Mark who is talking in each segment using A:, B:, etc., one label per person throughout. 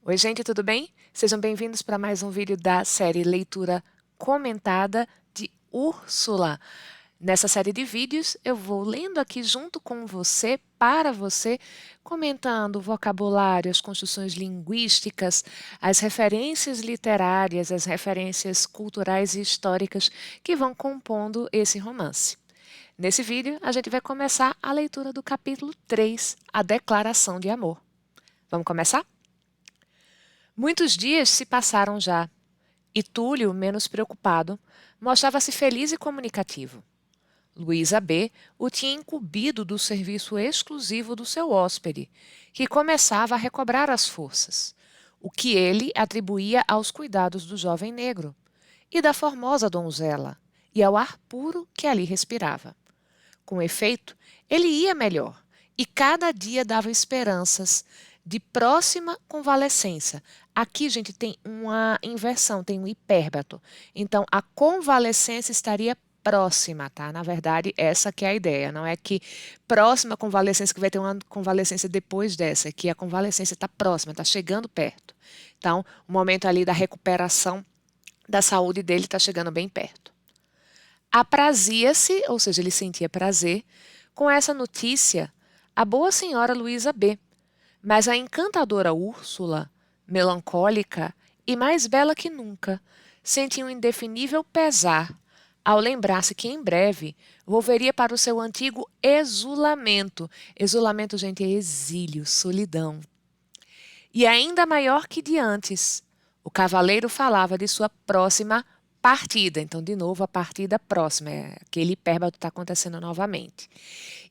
A: Oi, gente, tudo bem? Sejam bem-vindos para mais um vídeo da série Leitura Comentada de Úrsula. Nessa série de vídeos, eu vou lendo aqui junto com você, para você, comentando o vocabulário, as construções linguísticas, as referências literárias, as referências culturais e históricas que vão compondo esse romance. Nesse vídeo, a gente vai começar a leitura do capítulo 3, A Declaração de Amor. Vamos começar? Muitos dias se passaram já, e Túlio, menos preocupado, mostrava-se feliz e comunicativo. Luísa B. o tinha incumbido do serviço exclusivo do seu hóspede, que começava a recobrar as forças, o que ele atribuía aos cuidados do jovem negro e da formosa donzela, e ao ar puro que ali respirava. Com efeito, ele ia melhor, e cada dia dava esperanças de próxima convalescença. Aqui, gente, tem uma inversão, tem um hipérbato. Então, a convalescença estaria próxima, tá? Na verdade, essa que é a ideia. Não é que próxima convalescença, que vai ter uma convalescência depois dessa, é que a convalescência está próxima, está chegando perto. Então, o momento ali da recuperação da saúde dele está chegando bem perto. Aprazia-se, ou seja, ele sentia prazer, com essa notícia a boa senhora Luísa B., mas a encantadora Úrsula, melancólica e mais bela que nunca, sentia um indefinível pesar ao lembrar-se que em breve volveria para o seu antigo exulamento. Exulamento, gente, é exílio, solidão. E ainda maior que de antes, o cavaleiro falava de sua próxima partida. Então, de novo, a partida próxima, aquele hipérbado está acontecendo novamente.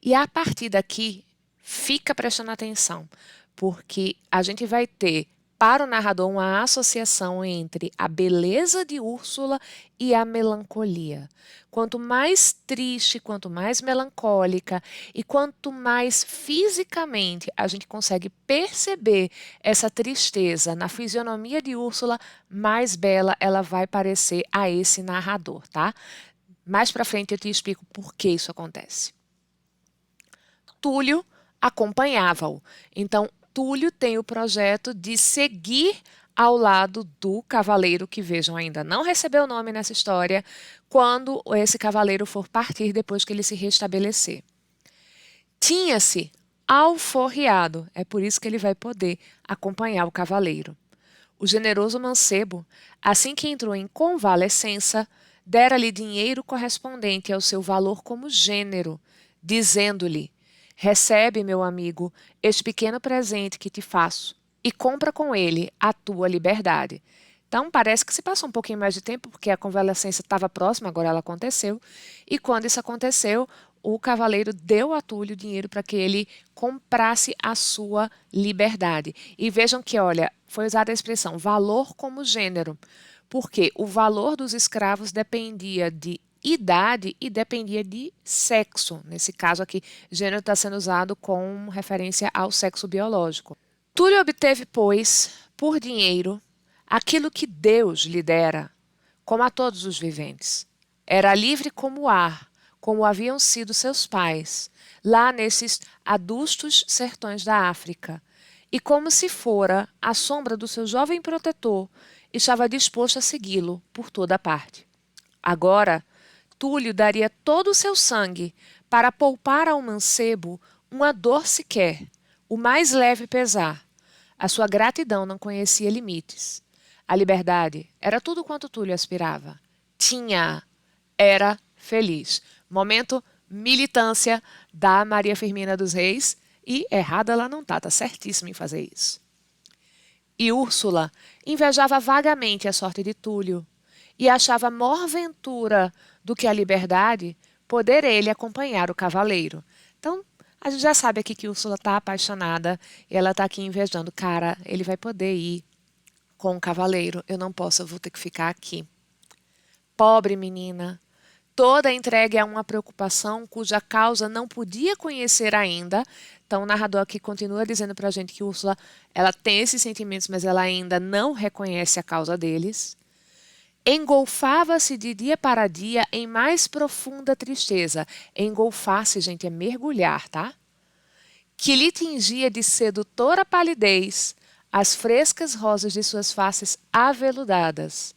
A: E a partir daqui, fica prestando atenção, porque a gente vai ter para o narrador uma associação entre a beleza de Úrsula e a melancolia. Quanto mais triste, quanto mais melancólica e quanto mais fisicamente a gente consegue perceber essa tristeza na fisionomia de Úrsula, mais bela ela vai parecer a esse narrador, tá? Mais para frente eu te explico por que isso acontece. Túlio acompanhava-o. Então, Túlio tem o projeto de seguir ao lado do cavaleiro, que vejam, ainda não recebeu o nome nessa história, quando esse cavaleiro for partir depois que ele se restabelecer. Tinha-se alforriado, é por isso que ele vai poder acompanhar o cavaleiro. O generoso mancebo, assim que entrou em convalescença, dera-lhe dinheiro correspondente ao seu valor como gênero, dizendo-lhe: recebe, meu amigo, este pequeno presente que te faço e compra com ele a tua liberdade. Então, parece que se passou um pouquinho mais de tempo, porque a convalescência estava próxima, agora ela aconteceu. E quando isso aconteceu, o cavaleiro deu a Túlio dinheiro para que ele comprasse a sua liberdade. E vejam que, olha, foi usada a expressão valor como gênero, porque o valor dos escravos dependia de idade e dependia de sexo. Nesse caso aqui, gênero está sendo usado com referência ao sexo biológico. Túlio obteve, pois, por dinheiro, aquilo que Deus lhe dera, como a todos os viventes. Era livre como o ar, como haviam sido seus pais, lá nesses adustos sertões da África. E como se fora a sombra do seu jovem protetor, estava disposto a segui-lo por toda parte. Agora, Túlio daria todo o seu sangue para poupar ao mancebo uma dor sequer, o mais leve pesar. A sua gratidão não conhecia limites. A liberdade era tudo quanto Túlio aspirava. Tinha, era feliz. Momento militância da Maria Firmina dos Reis. E errada ela não tá certíssima em fazer isso. E Úrsula invejava vagamente a sorte de Túlio e achava maior ventura do que a liberdade poder ele acompanhar o cavaleiro. Então, a gente já sabe aqui que Úrsula está apaixonada e ela está aqui invejando. Cara, ele vai poder ir com o cavaleiro, eu não posso, eu vou ter que ficar aqui. Pobre menina, toda entregue a uma preocupação cuja causa não podia conhecer ainda. Então, o narrador aqui continua dizendo para a gente que Úrsula, ela tem esses sentimentos, mas ela ainda não reconhece a causa deles. Engolfava-se de dia para dia em mais profunda tristeza. Engolfar-se, gente, é mergulhar, tá? Que lhe tingia de sedutora palidez as frescas rosas de suas faces aveludadas.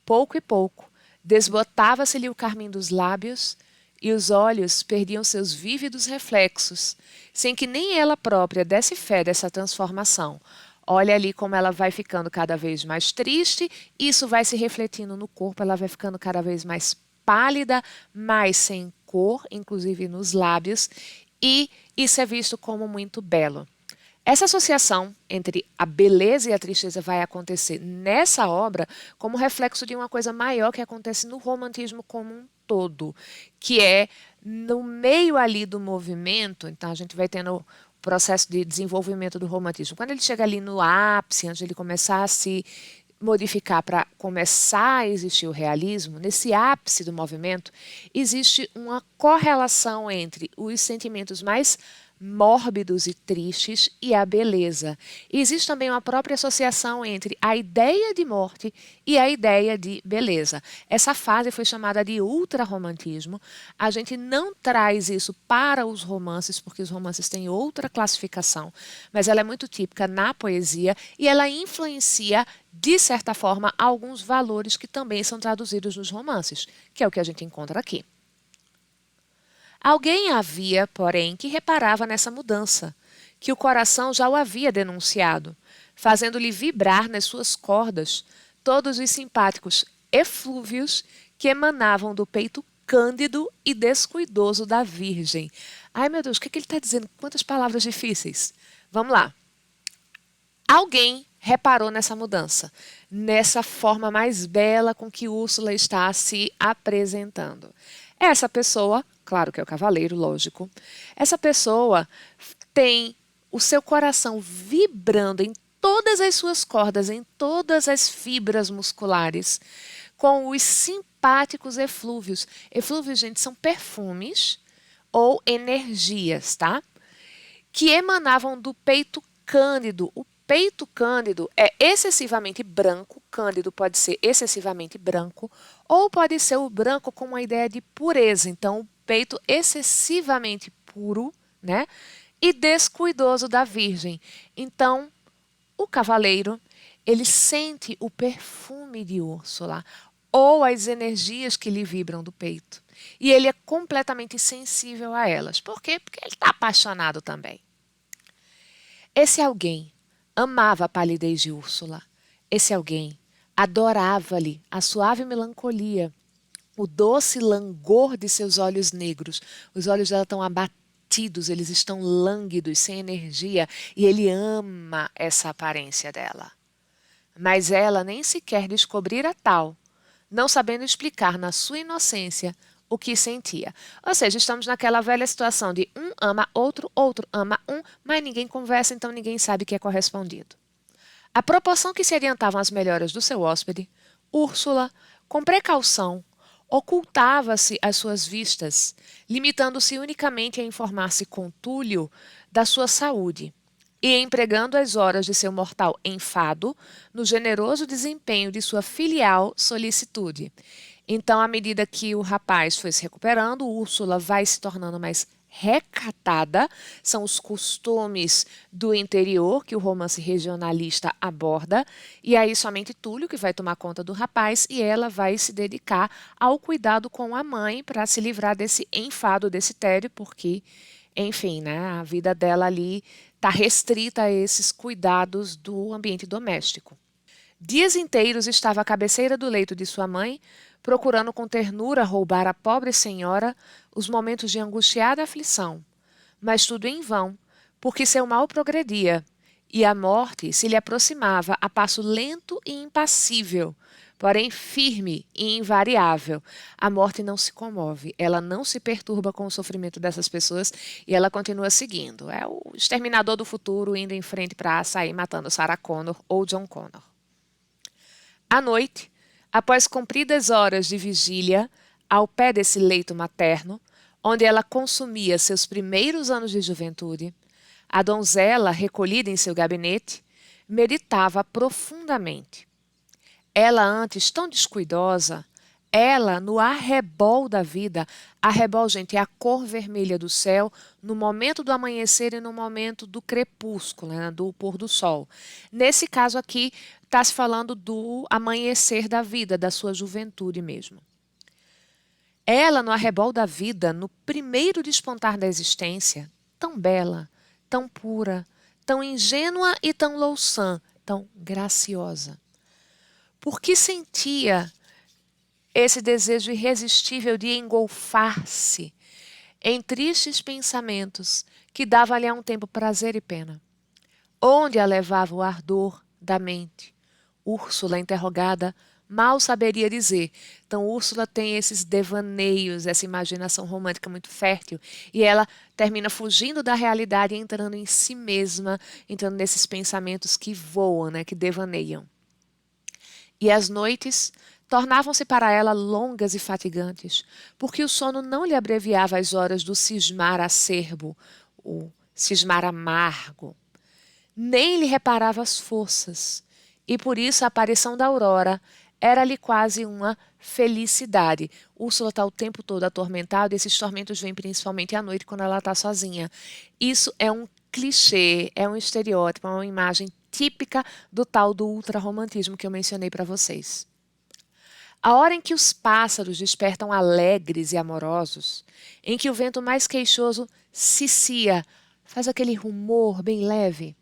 A: Pouco e pouco, desbotava-se-lhe o carmim dos lábios e os olhos perdiam seus vívidos reflexos, sem que nem ela própria desse fé dessa transformação. Olha ali como ela vai ficando cada vez mais triste, isso vai se refletindo no corpo, ela vai ficando cada vez mais pálida, mais sem cor, inclusive nos lábios, e isso é visto como muito belo. Essa associação entre a beleza e a tristeza vai acontecer nessa obra como reflexo de uma coisa maior que acontece no romantismo como um todo, que é no meio ali do movimento. Então a gente vai tendo o processo de desenvolvimento do romantismo. Quando ele chega ali no ápice, antes de ele começar a se modificar para começar a existir o realismo, nesse ápice do movimento, existe uma correlação entre os sentimentos mais mórbidos e tristes e a beleza. E existe também uma própria associação entre a ideia de morte e a ideia de beleza. Essa fase foi chamada de ultrarromantismo. A gente não traz isso para os romances, porque os romances têm outra classificação, mas ela é muito típica na poesia e ela influencia, de certa forma, alguns valores que também são traduzidos nos romances, que é o que a gente encontra aqui. Alguém havia, porém, que reparava nessa mudança, que o coração já o havia denunciado, fazendo-lhe vibrar nas suas cordas todos os simpáticos eflúvios que emanavam do peito cândido e descuidoso da Virgem. Ai, meu Deus, o que ele está dizendo? Quantas palavras difíceis. Vamos lá. Alguém reparou nessa mudança, nessa forma mais bela com que Úrsula está se apresentando. Essa pessoa, claro que é o cavaleiro, lógico, essa pessoa tem o seu coração vibrando em todas as suas cordas, em todas as fibras musculares, com os simpáticos eflúvios. Eflúvios, gente, são perfumes ou energias, tá? Que emanavam do peito cândido. O peito cândido é excessivamente branco, cândido pode ser excessivamente branco, ou pode ser o branco com uma ideia de pureza. Então, o peito excessivamente puro, né? E descuidoso da Virgem. Então, o cavaleiro, ele sente o perfume de Úrsula, ou as energias que lhe vibram do peito. E ele é completamente sensível a elas. Por quê? Porque ele está apaixonado também. Esse alguém amava a palidez de Úrsula. Esse alguém adorava-lhe a suave melancolia, o doce langor de seus olhos negros. Os olhos dela estão abatidos, eles estão lânguidos, sem energia, e ele ama essa aparência dela. Mas ela nem sequer descobrira tal, não sabendo explicar na sua inocência o que sentia. Ou seja, estamos naquela velha situação de um ama outro, outro ama um, mas ninguém conversa, então ninguém sabe que é correspondido. À proporção que se adiantavam as melhoras do seu hóspede, Úrsula, com precaução, ocultava-se às suas vistas, limitando-se unicamente a informar-se com Túlio da sua saúde e empregando as horas de seu mortal enfado no generoso desempenho de sua filial solicitude. Então, à medida que o rapaz foi se recuperando, Úrsula vai se tornando mais recatada. São os costumes do interior que o romance regionalista aborda. E aí somente Túlio que vai tomar conta do rapaz e ela vai se dedicar ao cuidado com a mãe para se livrar desse enfado, desse tédio, porque, enfim, né, a vida dela ali está restrita a esses cuidados do ambiente doméstico. Dias inteiros estava à cabeceira do leito de sua mãe, procurando com ternura roubar à pobre senhora os momentos de angustiada aflição. Mas tudo em vão, porque seu mal progredia, e a morte se lhe aproximava a passo lento e impassível, porém firme e invariável. A morte não se comove, ela não se perturba com o sofrimento dessas pessoas e ela continua seguindo. É o exterminador do futuro indo em frente para sair matando Sarah Connor ou John Connor. À noite, após compridas horas de vigília, ao pé desse leito materno, onde ela consumia seus primeiros anos de juventude, a donzela, recolhida em seu gabinete, meditava profundamente. Ela antes tão descuidosa, Ela, no arrebol da vida, arrebol, gente, é a cor vermelha do céu no momento do amanhecer e no momento do crepúsculo, né, do pôr do sol. Nesse caso aqui, está se falando do amanhecer da vida, da sua juventude mesmo. Ela, no arrebol da vida, no primeiro despontar da existência, tão bela, tão pura, tão ingênua e tão louçã, tão graciosa. Por que sentia esse desejo irresistível de engolfar-se em tristes pensamentos que davam-lhe a um tempo prazer e pena? Onde a levava o ardor da mente? Úrsula, interrogada, mal saberia dizer. Então, Úrsula tem esses devaneios, essa imaginação romântica muito fértil, e ela termina fugindo da realidade e entrando em si mesma, entrando nesses pensamentos que voam, né, que devaneiam. E as noites tornavam-se para ela longas e fatigantes, porque o sono não lhe abreviava as horas do cismar acerbo, o cismar amargo, nem lhe reparava as forças, e por isso a aparição da aurora era-lhe quase uma felicidade. Úrsula está o tempo todo atormentada, e esses tormentos vêm principalmente à noite, quando ela está sozinha. Isso é um clichê, é um estereótipo, é uma imagem típica do tal do ultrarromantismo que eu mencionei para vocês. A hora em que os pássaros despertam alegres e amorosos, em que o vento mais queixoso cicia, faz aquele rumor bem leve,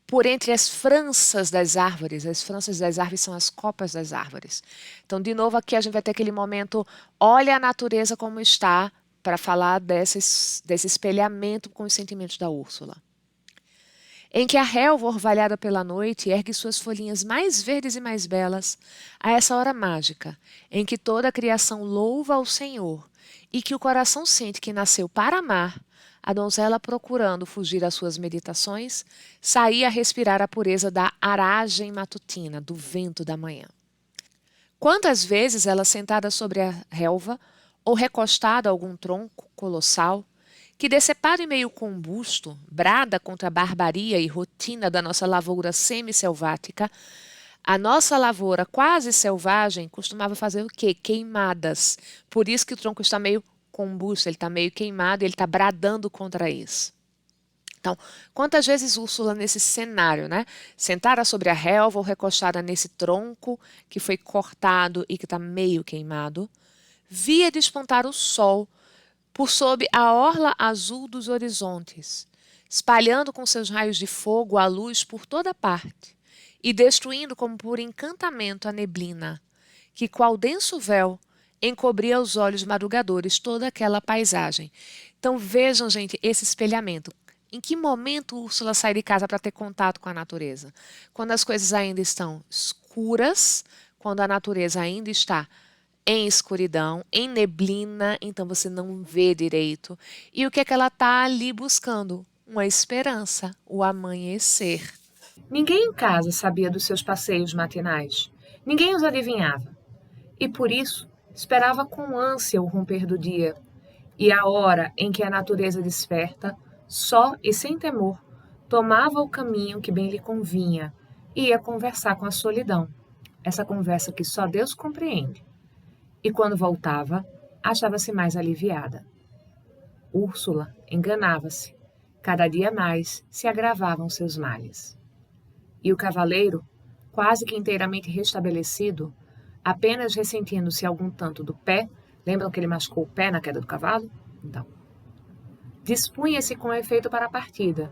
A: por entre as franças das árvores. As franças das árvores são as copas das árvores. Então, de novo, aqui a gente vai ter aquele momento, olha a natureza como está, para falar desse espelhamento com os sentimentos da Úrsula. Em que a relva, orvalhada pela noite, ergue suas folhinhas mais verdes e mais belas, a essa hora mágica, em que toda a criação louva ao Senhor, e que o coração sente que nasceu para amar, a donzela, procurando fugir às suas meditações, saía a respirar a pureza da aragem matutina, do vento da manhã. Quantas vezes ela, sentada sobre a relva, ou recostada a algum tronco colossal, que, decepado e meio combusto, brada contra a barbaria e rotina da nossa lavoura semi-selvática, a nossa lavoura quase selvagem costumava fazer o quê? Queimadas. Por isso que o tronco está meio combusto, ele está meio queimado, ele está bradando contra isso. Então, quantas vezes Úrsula nesse cenário, né? Sentada sobre a relva ou recostada nesse tronco que foi cortado e que está meio queimado, via despontar o sol por sob a orla azul dos horizontes, espalhando com seus raios de fogo a luz por toda parte e destruindo como por encantamento a neblina, que, qual denso véu, encobria os olhos madrugadores toda aquela paisagem. Então vejam, gente, esse espelhamento. Em que momento Úrsula sai de casa para ter contato com a natureza? Quando as coisas ainda estão escuras, quando a natureza ainda está em escuridão, em neblina, então você não vê direito. E o que é que ela está ali buscando? Uma esperança, o amanhecer. Ninguém em casa sabia dos seus passeios matinais. Ninguém os adivinhava. E por isso esperava com ânsia o romper do dia e a hora em que a natureza desperta, só e sem temor, tomava o caminho que bem lhe convinha e ia conversar com a solidão, essa conversa que só Deus compreende. E quando voltava, achava-se mais aliviada. Úrsula enganava-se. Cada dia mais se agravavam seus males. E o cavaleiro, quase que inteiramente restabelecido, apenas ressentindo-se algum tanto do pé, lembram que ele machucou o pé na queda do cavalo? Então, dispunha-se com efeito para a partida,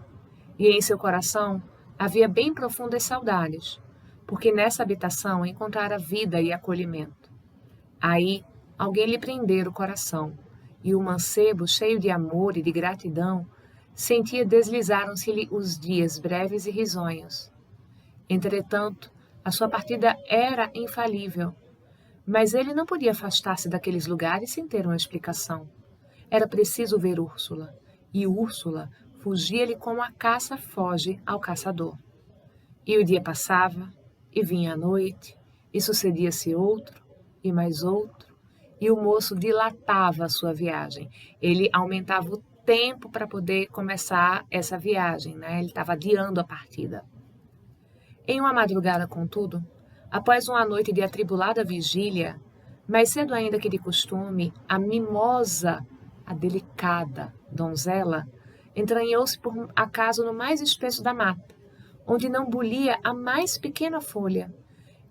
A: e em seu coração havia bem profundas saudades, porque nessa habitação encontrara vida e acolhimento. Aí alguém lhe prendera o coração, e o mancebo, cheio de amor e de gratidão, sentia deslizaram-se-lhe os dias breves e risonhos. Entretanto, a sua partida era infalível, mas ele não podia afastar-se daqueles lugares sem ter uma explicação. Era preciso ver Úrsula, e Úrsula fugia-lhe como a caça foge ao caçador. E o dia passava, e vinha a noite, e sucedia-se outro, e mais outro, e o moço dilatava a sua viagem. Ele aumentava o tempo para poder começar essa viagem, né? Ele estava adiando a partida. Em uma madrugada, contudo, após uma noite de atribulada vigília, Mais cedo ainda que de costume, a mimosa, a delicada donzela, entranhou-se por acaso no mais espesso da mata, onde não bulia a mais pequena folha,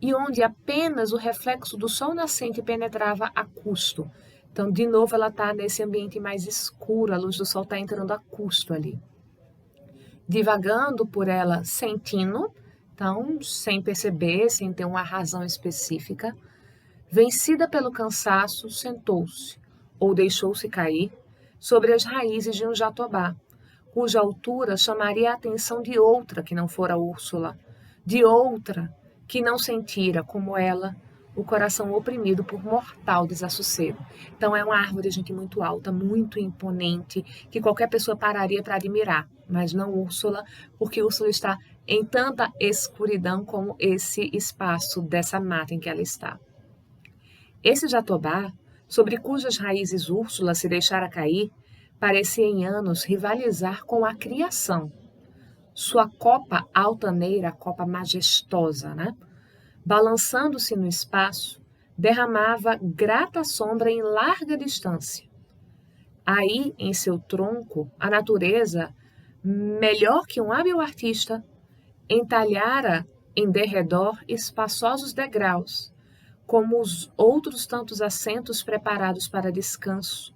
A: e onde apenas o reflexo do sol nascente penetrava a custo. Então, de novo, ela está nesse ambiente mais escuro, a luz do sol está entrando a custo ali. Divagando por ela sentindo, então, sem perceber, sem ter uma razão específica, vencida pelo cansaço, sentou-se, ou deixou-se cair, sobre as raízes de um jatobá, cuja altura chamaria a atenção de outra que não fora Úrsula, de outra que não sentira, como ela, o coração oprimido por mortal desassossego. Então é uma árvore, gente, muito alta, muito imponente, que qualquer pessoa pararia para admirar, mas não Úrsula, porque Úrsula está em tanta escuridão como esse espaço dessa mata em que ela está. Esse jatobá, sobre cujas raízes Úrsula se deixara cair, parecia em anos rivalizar com a criação. Sua copa altaneira, copa majestosa, né? Balançando-se no espaço, derramava grata sombra em larga distância. Aí, em seu tronco, a natureza, melhor que um hábil artista, entalhara em derredor espaçosos degraus, como os outros tantos assentos preparados para descanso,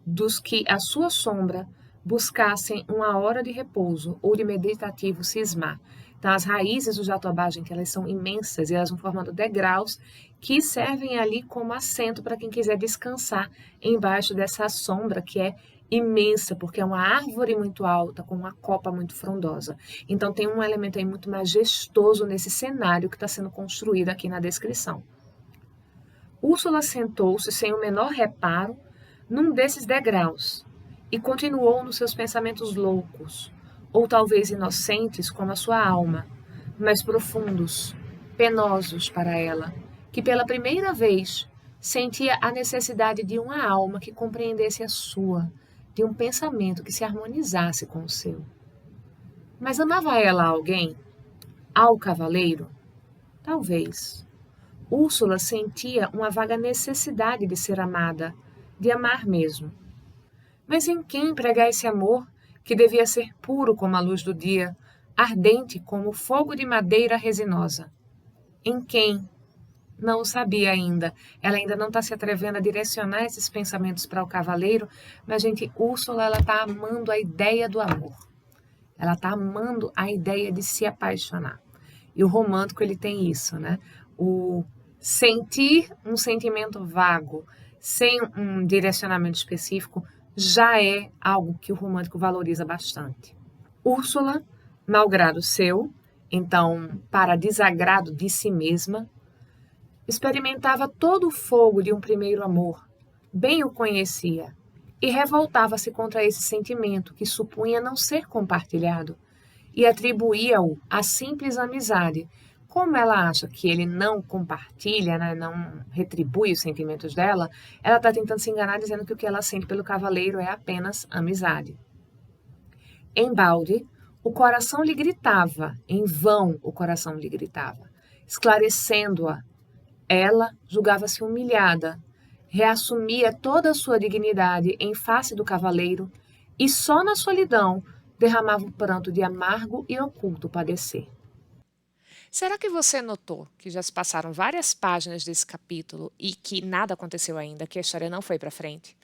A: dos que a sua sombra buscassem uma hora de repouso ou de meditativo cismar. Então, as raízes do jatobá, gente, elas são imensas e elas vão formando degraus que servem ali como assento para quem quiser descansar embaixo dessa sombra que é imensa, porque é uma árvore muito alta, com uma copa muito frondosa. Então, tem um elemento aí muito majestoso nesse cenário que está sendo construído aqui na descrição. Úrsula sentou-se sem o menor reparo num desses degraus e continuou nos seus pensamentos loucos, ou talvez inocentes como a sua alma, mas profundos, penosos para ela, que pela primeira vez sentia a necessidade de uma alma que compreendesse a sua, de um pensamento que se harmonizasse com o seu. Mas amava ela a alguém? Ao cavaleiro? Talvez. Úrsula sentia uma vaga necessidade de ser amada, de amar mesmo. Mas em quem pregar esse amor, que devia ser puro como a luz do dia, ardente como o fogo de madeira resinosa? Em quem? Não o sabia ainda. Ela ainda não está se atrevendo a direcionar esses pensamentos para o cavaleiro, mas, gente, Úrsula está amando a ideia do amor. Ela está amando a ideia de se apaixonar. E o romântico, ele tem isso, né? O sentir um sentimento vago, sem um direcionamento específico, já é algo que o romântico valoriza bastante. Úrsula, malgrado seu, então, para desagrado de si mesma, experimentava todo o fogo de um primeiro amor, bem o conhecia, e revoltava-se contra esse sentimento que supunha não ser compartilhado, e atribuía-o à simples amizade. Como ela acha que ele não compartilha, né, não retribui os sentimentos dela, ela está tentando se enganar dizendo que o que ela sente pelo cavaleiro é apenas amizade. Embalde, o coração lhe gritava, em vão o coração lhe gritava, esclarecendo-a. Ela julgava-se humilhada, reassumia toda a sua dignidade em face do cavaleiro e só na solidão derramava um pranto de amargo e oculto padecer. Será que você notou que já se passaram várias páginas desse capítulo e que nada aconteceu ainda, que a história não foi para frente?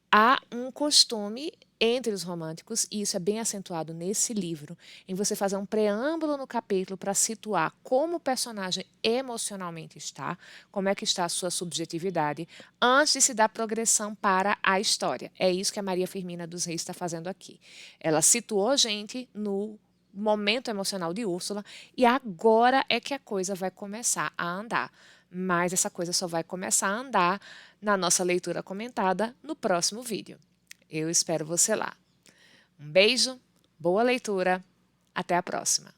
A: Há um costume entre os românticos, e isso é bem acentuado nesse livro, em você fazer um preâmbulo no capítulo para situar como o personagem emocionalmente está, como é que está a sua subjetividade, antes de se dar progressão para a história. É isso que a Maria Firmina dos Reis está fazendo aqui. Ela situou a gente no momento emocional de Úrsula e agora é que a coisa vai começar a andar. Mas essa coisa só vai começar a andar na nossa leitura comentada no próximo vídeo. Eu espero você lá. Um beijo, boa leitura, até a próxima!